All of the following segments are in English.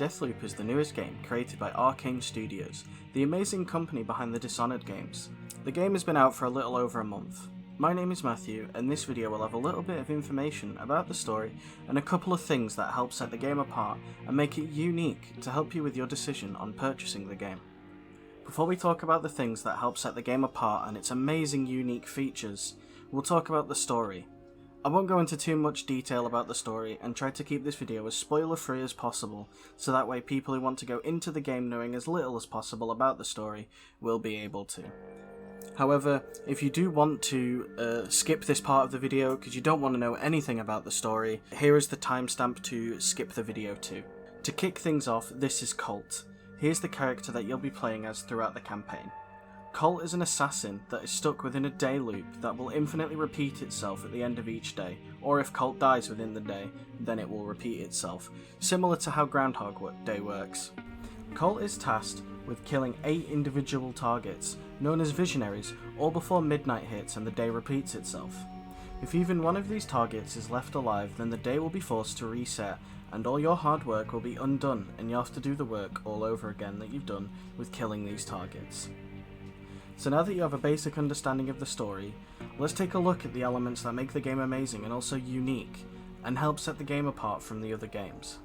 Deathloop is the newest game created by Arcane Studios, the amazing company behind the Dishonored games. The game has been out for a little over a month. My name is Matthew, and this video will have a little bit of information about the story and a couple of things that help set the game apart and make it unique to help you with your decision on purchasing the game. Before we talk about the things that help set the game apart and its amazing unique features, we'll talk about the story. I won't go into too much detail about the story and try to keep this video as spoiler free as possible, so that way people who want to go into the game knowing as little as possible about the story will be able to. However, if you do want to skip this part of the video because you don't want to know anything about the story, here is the timestamp to skip the video to. To kick things off, this is Colt. Here's the character that you'll be playing as throughout the campaign. Colt is an assassin that is stuck within a day loop that will infinitely repeat itself at the end of each day, or if Colt dies within the day, then it will repeat itself, similar to how Groundhog Day works. Colt is tasked with killing 8 individual targets, known as visionaries, all before midnight hits and the day repeats itself. If even one of these targets is left alive, then the day will be forced to reset, and all your hard work will be undone, and you have to do the work all over again that you've done with killing these targets. So now that you have a basic understanding of the story, let's take a look at the elements that make the game amazing and also unique, and help set the game apart from the other games.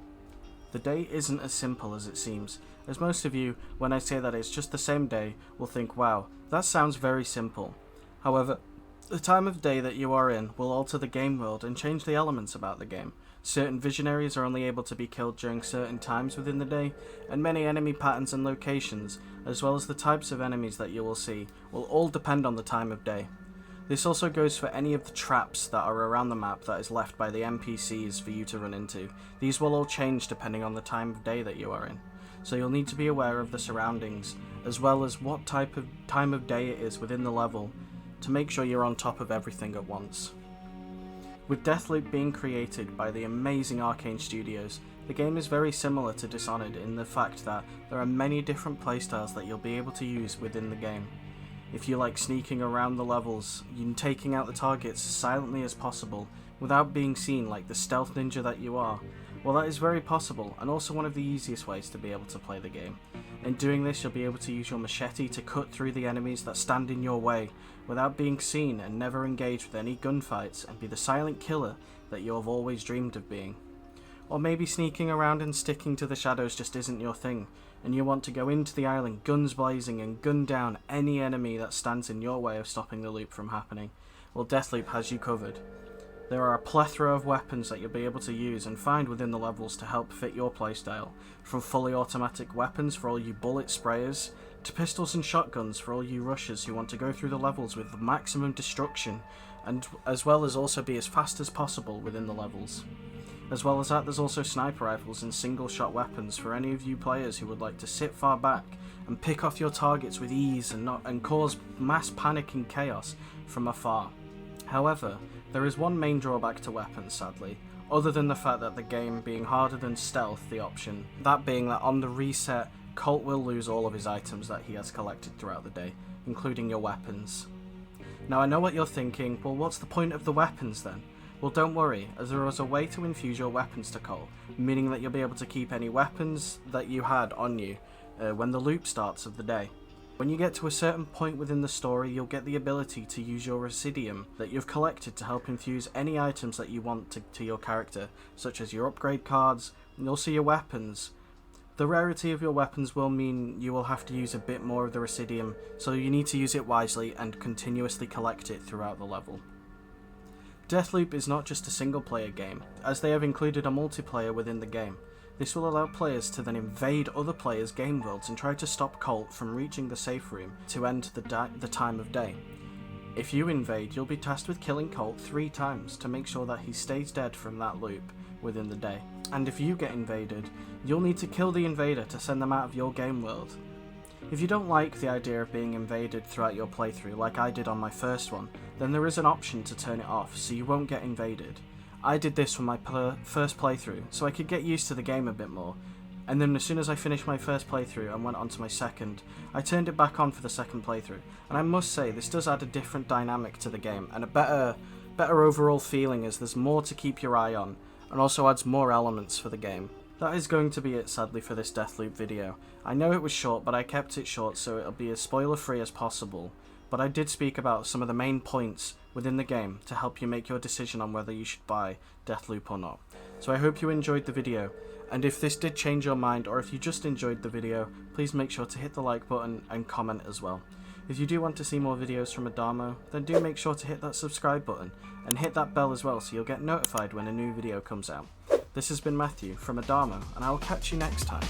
The day isn't as simple as it seems, as most of you, when I say that it's just the same day, will think, wow, that sounds very simple. However, the time of day that you are in will alter the game world and change the elements about the game. Certain visionaries are only able to be killed during certain times within the day, and many enemy patterns and locations, as well as the types of enemies that you will see, will all depend on the time of day. This also goes for any of the traps that are around the map that is left by the NPCs for you to run into. These will all change depending on the time of day that you are in, so you'll need to be aware of the surroundings, as well as what type of time of day it is within the level, to make sure you're on top of everything at once. With Deathloop being created by the amazing Arcane Studios, the game is very similar to Dishonored in the fact that there are many different playstyles that you'll be able to use within the game. If you like sneaking around the levels, and taking out the targets as silently as possible without being seen like the stealth ninja that you are, well, that is very possible and also one of the easiest ways to be able to play the game. In doing this, you'll be able to use your machete to cut through the enemies that stand in your way without being seen and never engage with any gunfights and be the silent killer that you have always dreamed of being. Or maybe sneaking around and sticking to the shadows just isn't your thing, and you want to go into the island guns blazing and gun down any enemy that stands in your way of stopping the loop from happening. Well, Deathloop has you covered. There are a plethora of weapons that you'll be able to use and find within the levels to help fit your playstyle, from fully automatic weapons for all you bullet sprayers, to pistols and shotguns for all you rushers who want to go through the levels with the maximum destruction, and as well as also be as fast as possible within the levels. As well as that, there's also sniper rifles and single shot weapons for any of you players who would like to sit far back and pick off your targets with ease and cause mass panic and chaos from afar. However, there is one main drawback to weapons, sadly, other than the fact that the game being harder than stealth the option, that being that on the reset, Colt will lose all of his items that he has collected throughout the day, including your weapons. Now I know what you're thinking, well, what's the point of the weapons then? Well, don't worry, as there is a way to infuse your weapons to Colt, meaning that you'll be able to keep any weapons that you had on you when the loop starts of the day. When you get to a certain point within the story, you'll get the ability to use your residium that you've collected to help infuse any items that you want to your character, such as your upgrade cards, and also your weapons. The rarity of your weapons will mean you will have to use a bit more of the residium, so you need to use it wisely and continuously collect it throughout the level. Deathloop is not just a single player game, as they have included a multiplayer within the game. This will allow players to then invade other players' game worlds and try to stop Colt from reaching the safe room to end the time of day. If you invade, you'll be tasked with killing Colt 3 times to make sure that he stays dead from that loop within the day. And if you get invaded, you'll need to kill the invader to send them out of your game world. If you don't like the idea of being invaded throughout your playthrough like I did on my first one, then there is an option to turn it off so you won't get invaded. I did this for my first playthrough, so I could get used to the game a bit more, and then as soon as I finished my first playthrough and went on to my second, I turned it back on for the second playthrough, and I must say this does add a different dynamic to the game, and a better overall feeling as there's more to keep your eye on, and also adds more elements for the game. That is going to be it, sadly, for this Deathloop video. I know it was short, but I kept it short so it'll be as spoiler free as possible. But I did speak about some of the main points within the game to help you make your decision on whether you should buy Deathloop or not. So I hope you enjoyed the video, and if this did change your mind or if you just enjoyed the video, please make sure to hit the like button and comment as well. If you do want to see more videos from ADAMO, then do make sure to hit that subscribe button and hit that bell as well so you'll get notified when a new video comes out. This has been Matthew from ADAMO, and I will catch you next time.